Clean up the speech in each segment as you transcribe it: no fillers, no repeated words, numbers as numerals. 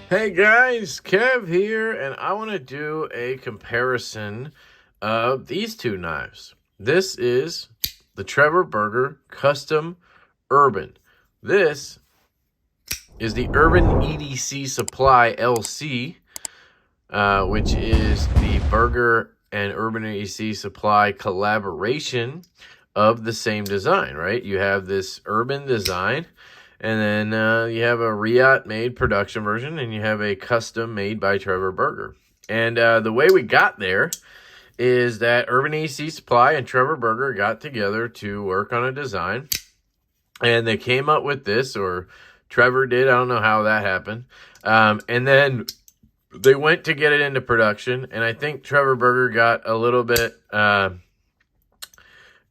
Hey guys, Kev here, and I want to do a comparison of these two knives. This is the Trevor Burger Custom Urban. This is the Urban EDC Supply LC, which is the Burger and Urban EDC Supply collaboration of the same design, right? You have this Urban design, and then you have a Reate made production version, and you have a custom made by Trevor Burger. And the way we got there is that Urban EDC Supply and Trevor Burger got together to work on a design, and they came up with this, or Trevor did. I don't know how that happened. And then they went to get it into production, and I think Trevor Burger got a little bit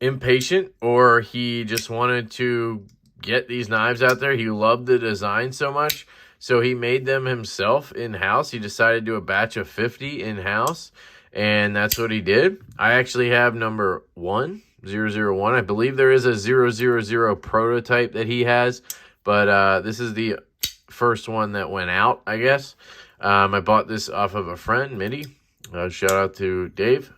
impatient, or he just wanted to get these knives out there. He loved the design so much, so he made them himself in-house. He decided to do a batch of 50 in-house, and that's what he did. I actually have number 1001. I believe there is a 000 prototype that he has, but this is the first one that went out, I guess. I bought this off of a friend, Mitty. Shout out to Dave.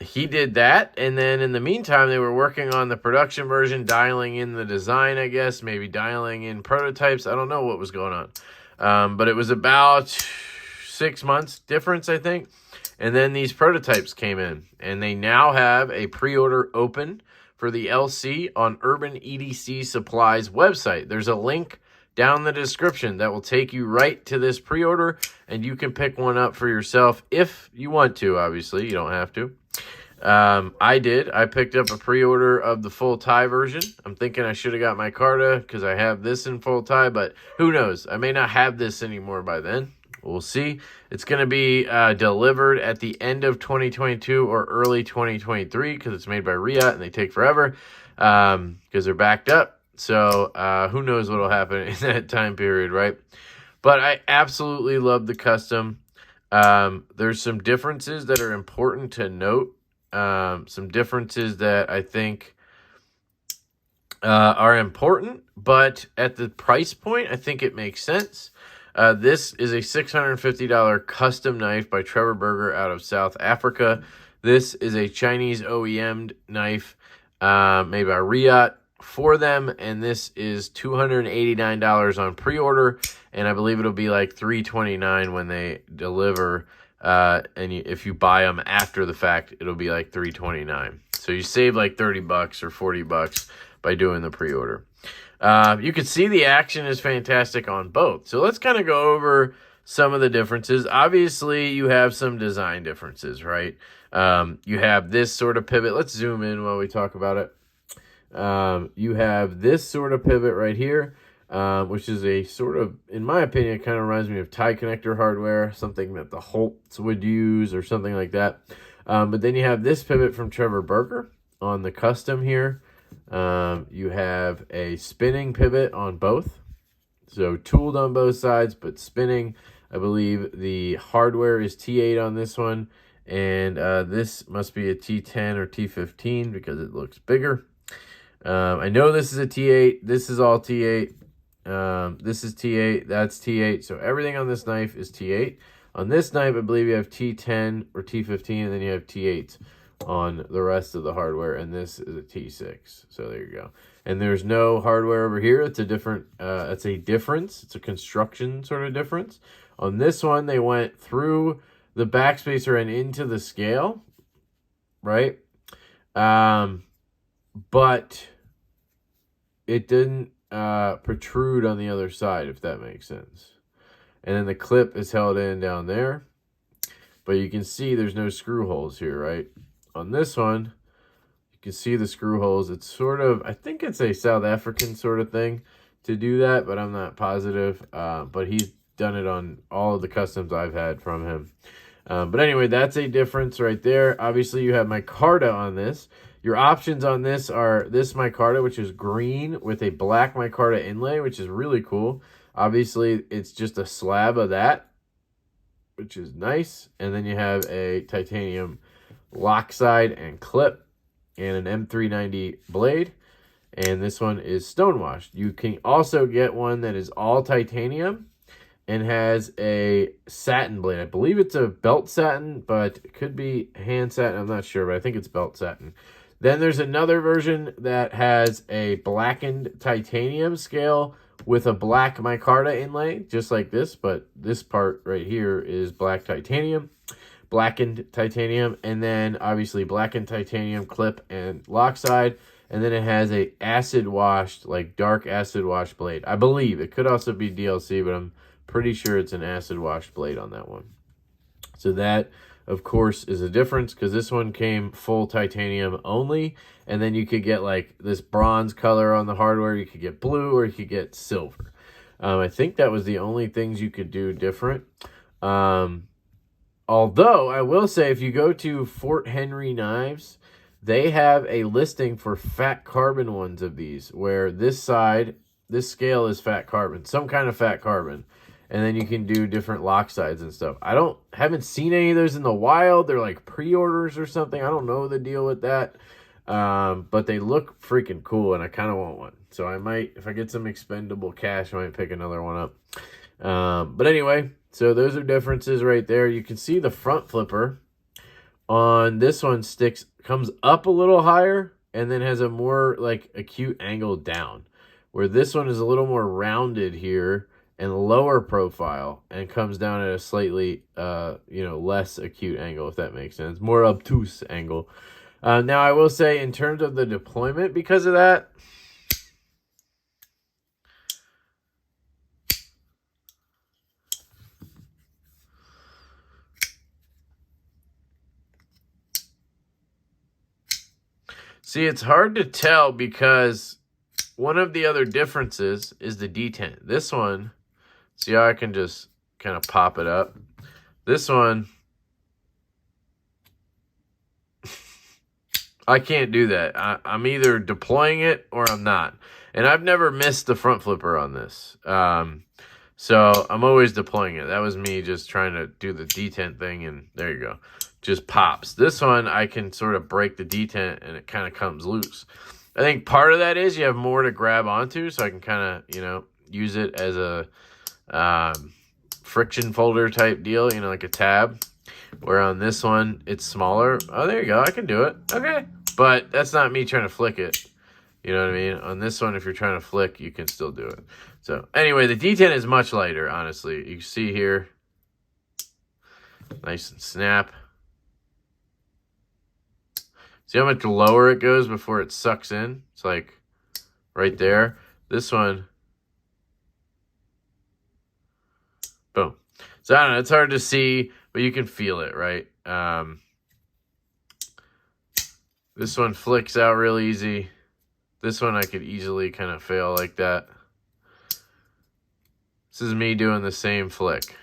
He did that, and then in the meantime, they were working on the production version, dialing in the design, I guess, maybe dialing in prototypes. I don't know what was going on. But it was about 6 months difference, I think. And then these prototypes came in, and they now have a pre-order open for the LC on Urban EDC Supply's website. There's a link down in the description that will take you right to this pre-order, and you can pick one up for yourself if you want to. Obviously, you don't have to. I did. I picked up a pre-order of the full tie version. I'm thinking I should have got my Carta because I have this in full tie, but who knows? I may not have this anymore by then. We'll see. It's going to be delivered at the end of 2022 or early 2023 because it's made by Reate, and they take forever because they're backed up. So who knows what will happen in that time period, right? But I absolutely love the custom. There's some differences that are important to note. Some differences that I think are important, but at the price point, I think it makes sense. This is a $650 custom knife by Trevor Burger out of South Africa. This is a Chinese OEM knife made by Reate for them, and this is $289 on pre-order, and I believe it'll be like $329 when they deliver, and if you buy them after the fact, it'll be like $329. So you save like 30 bucks or 40 bucks by doing the pre-order. You can see the action is fantastic on both. So let's kind of go over some of the differences. Obviously, you have some design differences, right? You have this sort of pivot. Let's zoom in while we talk about it. You have this sort of pivot right here, which is a sort of, in my opinion, it kind of reminds me of tie connector hardware, something that the Holtz would use or something like that. But then you have this pivot from Trevor Burger on the custom here. You have a spinning pivot on both. So tooled on both sides, but spinning. I believe the hardware is T8 on this one. And this must be a T10 or T15 because it looks bigger. I know this is a T8. This is all T8. This is T8. That's T8. So everything on this knife is T8. On this knife, I believe you have T10 or T15, and then you have T8 on the rest of the hardware, and this is a T6. So there you go. And there's no hardware over here. It's a different, it's a difference. It's a construction sort of difference. On this one, they went through the backspacer and into the scale, right? But it didn't protrude on the other side, if that makes sense. And then the clip is held in down there. But you can see there's no screw holes here, right? On this one, you can see the screw holes. It's sort of, I think it's a South African sort of thing to do that, but I'm not positive. But he's done it on all of the customs I've had from him. But anyway, that's a difference right there. Obviously, you have micarta on this. Your options on this are this micarta, which is green with a black micarta inlay, which is really cool. Obviously, it's just a slab of that, which is nice. And then you have a titanium lock side and clip and an M390 blade. and this one is stonewashed. You can also get one that is all titanium and has a satin blade. I believe it's a belt satin, but it could be hand satin. I'm not sure, but I think it's belt satin. Then there's another version that has a blackened titanium scale with a black micarta inlay, just like this, but this part right here is black titanium, blackened titanium, and then obviously blackened titanium clip and lock side. And then it has a acid washed, like dark acid wash blade. I believe it could also be DLC, but I'm pretty sure it's an acid wash blade on that one. So that, of course, is a difference because this one came full titanium only. And then you could get like this bronze color on the hardware. You could get blue or you could get silver. I think that was the only things you could do different. Although I will say if you go to Fort Henry Knives, they have a listing for fat carbon ones of these where this side, this scale is fat carbon, some kind of fat carbon. And then you can do different lock sides and stuff. Haven't seen any of those in the wild. They're like pre-orders or something. I don't know the deal with that. But they look freaking cool and I kind of want one. So I might, if I get some expendable cash, I might pick another one up. But anyway, so those are differences right there. You can see the front flipper on this one comes up a little higher and then has a more like acute angle down. Where this one is a little more rounded here and lower profile and comes down at a slightly, less acute angle, if that makes sense. More obtuse angle. Now, I will say in terms of the deployment, because of that, see, it's hard to tell because one of the other differences is the detent. This one, see how I can just kind of pop it up? This one, I can't do that. I'm either deploying it or I'm not. And I've never missed the front flipper on this. So I'm always deploying it. That was me just trying to do the detent thing, and there you go. Just pops. This one, I can sort of break the detent, and it kind of comes loose. I think part of that is you have more to grab onto, so I can kind of, use it as a friction folder type deal, like a tab. Where on this one, it's smaller. Oh, there you go. I can do it. Okay. But that's not me trying to flick it. You know what I mean? On this one, if you're trying to flick, you can still do it. So anyway, the detent is much lighter, honestly. You can see here. Nice and snap. See how much lower it goes before it sucks in? It's like right there. This one. Boom. So I don't know. It's hard to see, but you can feel it, right? This one flicks out real easy. This one I could easily kind of fail like that. This is me doing the same flick.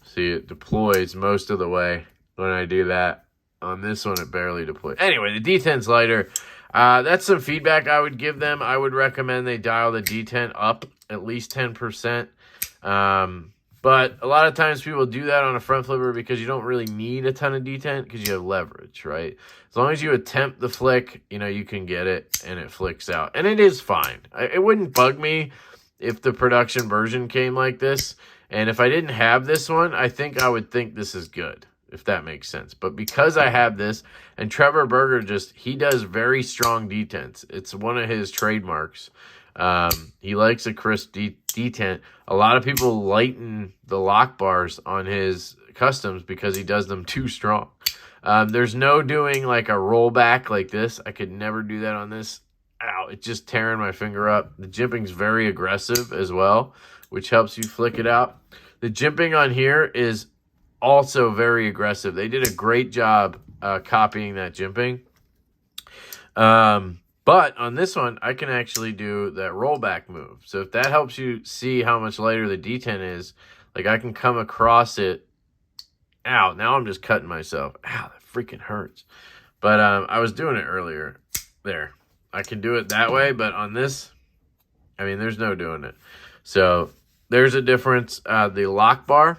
See, it deploys most of the way when I do that. On this one, it barely deploys. Anyway, the detent's lighter. That's some feedback I would give them. I would recommend they dial the detent up at least 10%. But a lot of times people do that on a front flipper because you don't really need a ton of detent because you have leverage, right? As long as you attempt the flick, you can get it and it flicks out. And it is fine. It wouldn't bug me if the production version came like this. And if I didn't have this one, I think I would think this is good, if that makes sense. But because I have this, and Trevor Burger he does very strong detents. It's one of his trademarks. He likes a crisp detent. A lot of people lighten the lock bars on his customs because he does them too strong. There's no doing like a rollback like this. I could never do that on this. Ow, it's just tearing my finger up. The jimping's very aggressive as well, which helps you flick it out. The jimping on here is also very aggressive. They did a great job copying that jimping. But on this one, I can actually do that rollback move. So if that helps you see how much lighter the detent is, like I can come across it. Ow, now I'm just cutting myself. Ow, that freaking hurts. But I was doing it earlier. There. I can do it that way, but on this, there's no doing it. So there's a difference. The lock bar,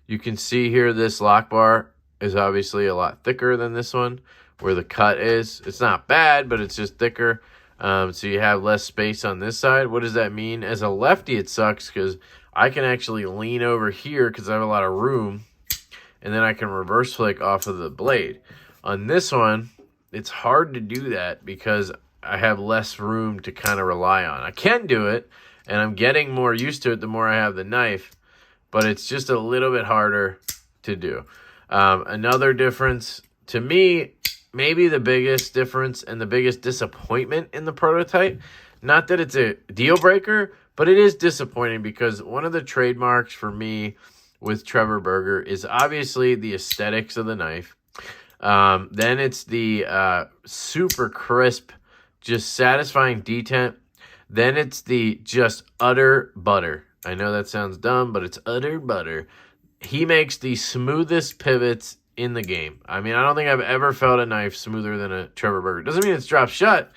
You can see here this lock bar is obviously a lot thicker than this one where the cut is. It's not bad, but it's just thicker. So you have less space on this side. What does that mean? As a lefty, it sucks because I can actually lean over here because I have a lot of room, and then I can reverse flick off of the blade. On this one, it's hard to do that because I have less room to kind of rely on. I can do it, and I'm getting more used to it the more I have the knife, but it's just a little bit harder to do. Another difference, to me, maybe the biggest difference and the biggest disappointment in the prototype, not that it's a deal breaker, but it is disappointing because one of the trademarks for me with Trevor Burger is obviously the aesthetics of the knife. Then it's the super crisp, just satisfying detent. Then it's the just utter butter. I know that sounds dumb, but it's utter butter. He makes the smoothest pivots in the game. I mean, I don't think I've ever felt a knife smoother than a Trevor Burger. Doesn't mean it's dropped shut,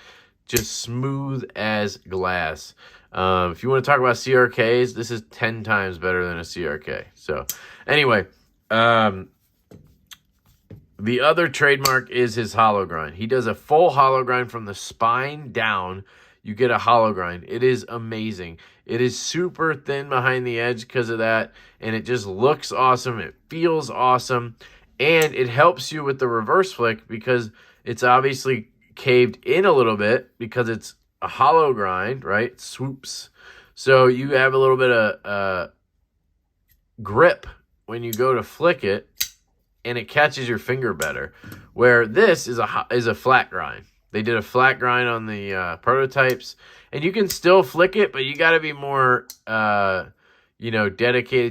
just smooth as glass. If you want to talk about CRKs, this is 10 times better than a CRK. So anyway, the other trademark is his hollow grind. He does a full hollow grind from the spine down. You get a hollow grind. It is amazing. It is super thin behind the edge because of that, and it just looks awesome. It feels awesome, and it helps you with the reverse flick because it's obviously caved in a little bit because it's a hollow grind, right? Swoops. So you have a little bit of grip when you go to flick it, and it catches your finger better. Where this is a flat grind. They did a flat grind on the prototypes, and you can still flick it, but you got to be more, dedicated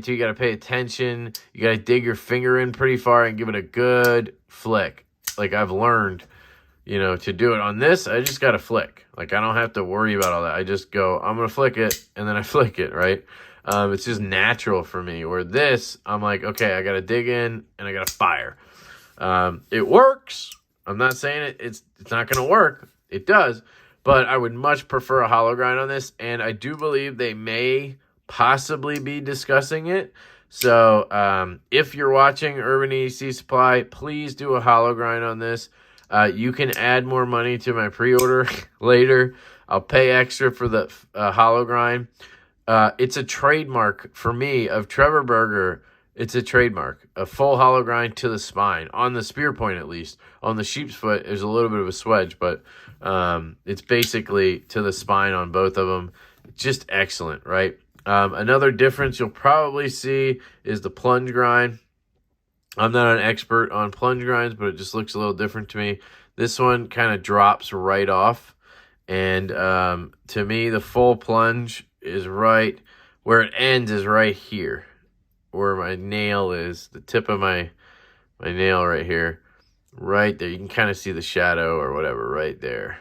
to. You got to pay attention. You got to dig your finger in pretty far and give it a good flick. Like I've learned, to do it. On this, I just got to flick. Like I don't have to worry about all that. I just go, I'm gonna flick it, and then I flick it, right? It's just natural for me. Where this, I'm like, okay, I got to dig in and I got to fire. It works. I'm not saying it's not going to work. It does. But I would much prefer a hollow grind on this. And I do believe they may possibly be discussing it. So if you're watching Urban EDC Supply, please do a hollow grind on this. You can add more money to my pre-order later. I'll pay extra for the hollow grind. It's a trademark for me of Trevor Burger. It's a trademark, a full hollow grind to the spine, on the spear point at least. On the sheep's foot, there's a little bit of a swedge, but it's basically to the spine on both of them. Just excellent, right? Another difference you'll probably see is the plunge grind. I'm not an expert on plunge grinds, but it just looks a little different to me. This one kind of drops right off, and to me, the full plunge is right where it ends is right here. Where my nail is, the tip of my nail right here, right there. You can kind of see the shadow or whatever right there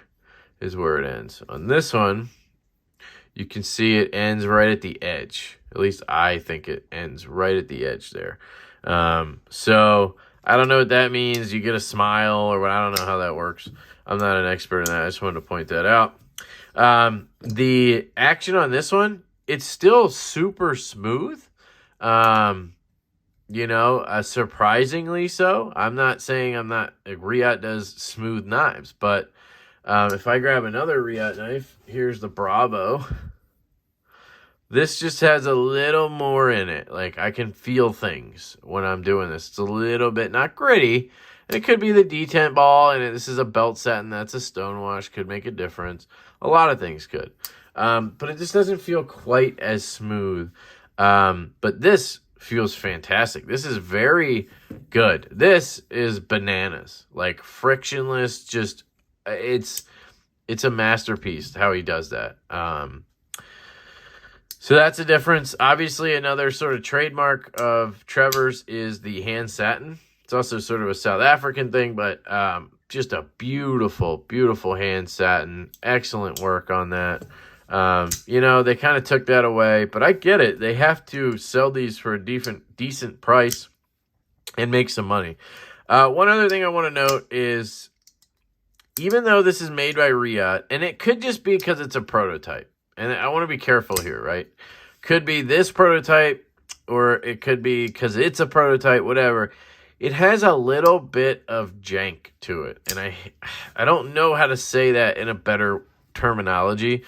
is where it ends. On this one, you can see it ends right at the edge. At least I think it ends right at the edge there. So I don't know what that means. You get a smile or what. I don't know how that works. I'm not an expert in that. I just wanted to point that out. The action on this one, it's still super smooth. Surprisingly so. I'm not saying Reate does smooth knives, but if I grab another Reate knife, here's the Bravo. This just has a little more in it. Like I can feel things when I'm doing this. It's a little bit not gritty. And it could be the detent ball, and this is a belt set, and that's a stonewash. Could make a difference. A lot of things could. But it just doesn't feel quite as smooth. But this feels fantastic. This is very good. This is bananas. Like frictionless, just it's a masterpiece how he does that. So that's a difference. Obviously, another sort of trademark of Trevor's is the hand satin. It's also sort of a South African thing, but just a beautiful, beautiful hand satin. Excellent work on that. They kind of took that away, but I get it. They have to sell these for a decent price and make some money. One other thing I want to note is, even though this is made by Reate, and it could just be because it's a prototype, and I want to be careful here, right? Could be this prototype or it could be because it's a prototype, whatever. It has a little bit of jank to it, and I don't know how to say that in a better terminology,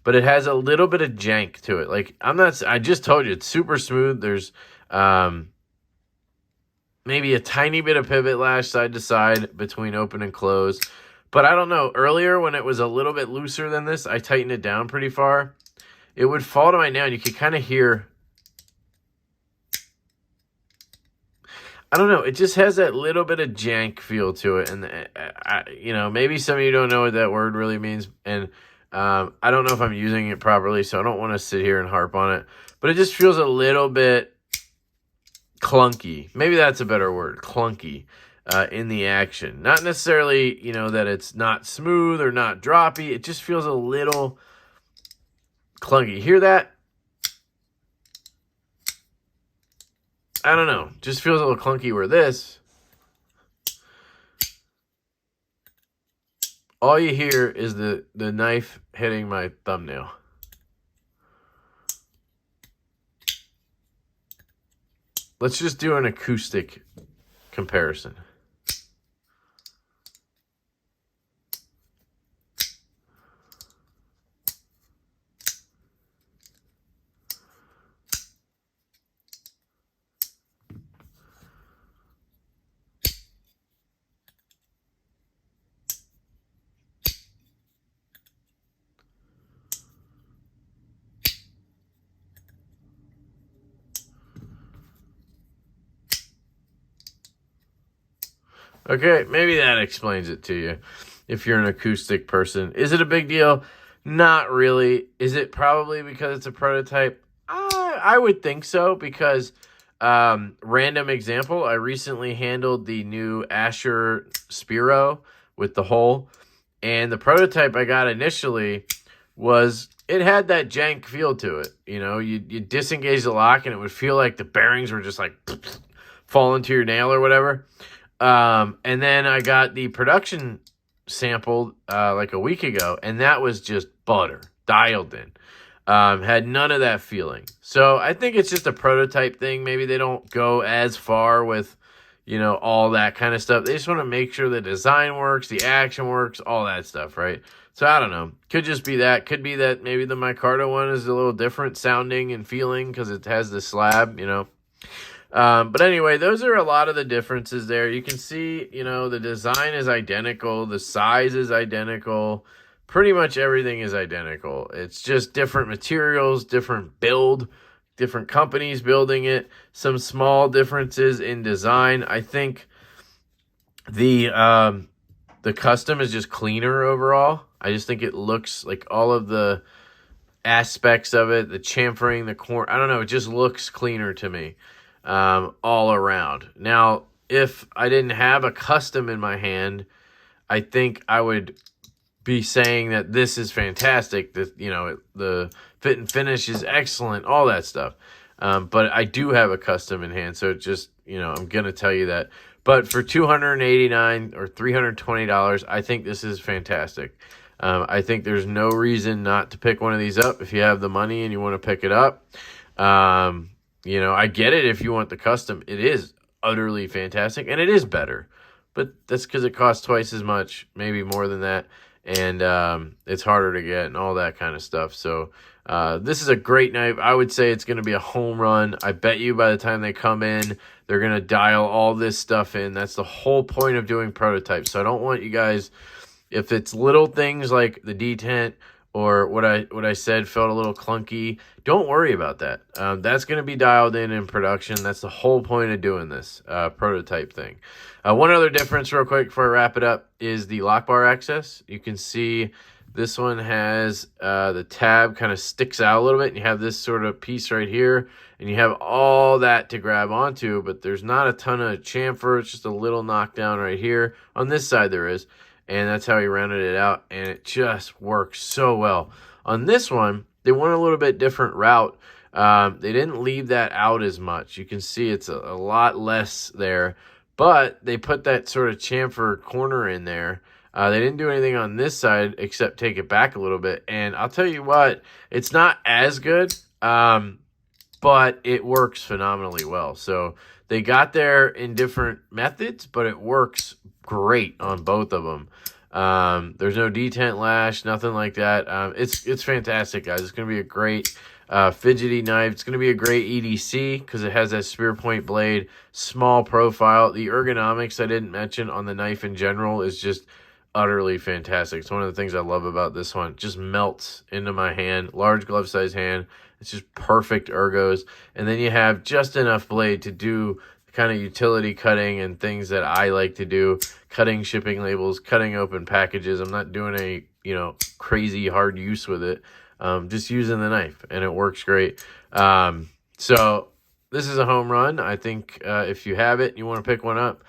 but it has a little bit of jank to it. Like, I just told you, it's super smooth. There's maybe a tiny bit of pivot lash side to side between open and close. But I don't know. Earlier, when it was a little bit looser than this, I tightened it down pretty far. It would fall to my nail, and you could kind of hear... I don't know. It just has that little bit of jank feel to it. And, you know, maybe some of you don't know what that word really means. And I don't know if I'm using it properly, so I don't want to sit here and harp on it. But it just feels a little bit clunky. Maybe that's a better word, clunky, in the action. Not necessarily, you know, that it's not smooth or not droppy. It just feels a little clunky. Hear that? I don't know. Just feels a little clunky where this, all you hear is the knife hitting my thumbnail. Let's just do an acoustic comparison. Okay, maybe that explains it to you if you're an acoustic person. Is it a big deal? Not really. Is it probably because it's a prototype? I would think so, because random example, I recently handled the new Asher Spiro with the hole, and the prototype I got initially was, it had that jank feel to it. You know, you disengage the lock and it would feel like the bearings were just like falling to your nail or whatever. And then I got the production sampled like a week ago, and that was just butter, dialed in. Had none of that feeling. So I think it's just a prototype thing. Maybe they don't go as far with, you know, all that kind of stuff. They just want to make sure the design works, the action works, all that stuff, right? So I don't know. Could just be that. Could be that maybe the micarta one is a little different sounding and feeling because it has the slab, you know. But anyway, those are a lot of the differences there. You can see, you know, the design is identical. The size is identical. Pretty much everything is identical. It's just different materials, different build, different companies building it. Some small differences in design. I think the custom is just cleaner overall. I just think it looks like all of the aspects of it, the chamfering, the corner, I don't know, it just looks cleaner to me. All around. Now, if I didn't have a custom in my hand, I think I would be saying that this is fantastic, that, you know, the fit and finish is excellent, all that stuff. But I do have a custom in hand, so it just, you know, I'm going to tell you that. But for $289 or $320, I think this is fantastic. I think there's no reason not to pick one of these up if you have the money and you want to pick it up. You know, I get it if you want the custom. It is utterly fantastic, and it is better. But that's because it costs twice as much, maybe more than that, and it's harder to get and all that kind of stuff. So this is a great knife. I would say it's going to be a home run. I bet you by the time they come in, they're going to dial all this stuff in. That's the whole point of doing prototypes. So I don't want you guys, if it's little things like the detent or what I said felt a little clunky, don't worry about that. That's going to be dialed in production. That's the whole point of doing this prototype thing. One other difference real quick before I wrap it up is the lock bar access. You can see this one has the tab kind of sticks out a little bit, and you have this sort of piece right here, and you have all that to grab onto, but there's not a ton of chamfer. It's just a little knockdown right here. On this side there is. And that's how he rounded it out, and it just works so well. On this one, they went a little bit different route. They didn't leave that out as much. You can see it's a lot less there, but they put that sort of chamfer corner in there. They didn't do anything on this side except take it back a little bit, and I'll tell you what, it's not as good. but it works phenomenally well. So they got there in different methods, but it works great on both of them. There's no detent lash, nothing like that. It's fantastic, guys. It's going to be a great fidgety knife. It's going to be a great EDC because it has that spear point blade, small profile. The ergonomics I didn't mention on the knife in general is just utterly fantastic. It's one of the things I love about this one. It just melts into my hand, large glove size hand. It's just perfect ergos. And then you have just enough blade to do the kind of utility cutting and things that I like to do, cutting shipping labels, cutting open packages. I'm not doing any, crazy hard use with it. Just using the knife, and it works great. So this is a home run. I think if you have it and you want to pick one up,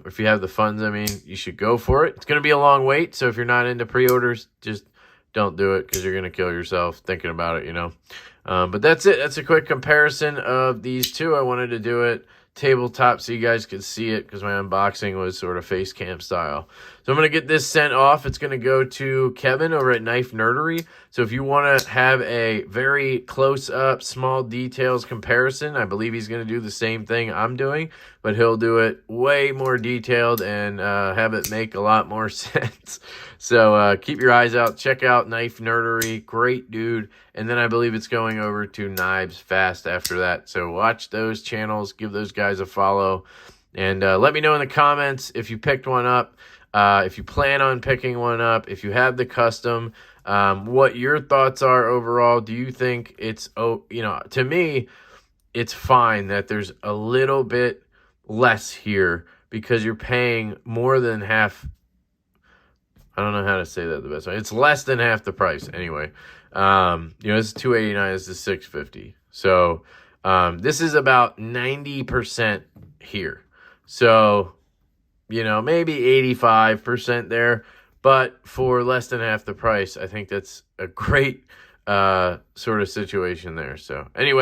if you have the funds, you should go for it. It's going to be a long wait, so if you're not into pre-orders, just don't do it because you're going to kill yourself thinking about it, But that's it. That's a quick comparison of these two. I wanted to do it tabletop so you guys could see it because my unboxing was sort of face cam style. So I'm going to get this sent off. It's going to go to Kevin over at Knife Nerdery. So if you want to have a very close-up, small details comparison, I believe he's going to do the same thing I'm doing, but he'll do it way more detailed and have it make a lot more sense. So keep your eyes out. Check out Knife Nerdery. Great dude. And then I believe it's going over to Knives Fast after that. So watch those channels. Give those guys a follow. And let me know in the comments if you picked one up, if you plan on picking one up, if you have the custom, what your thoughts are overall. Do you think it's, to me, it's fine that there's a little bit less here because you're paying more than half. I don't know how to say that the best way. It's less than half the price anyway. This is $289. This is $650. So this is about 90% here. So, maybe 85% there. But for less than half the price, I think that's a great sort of situation there. So anyway.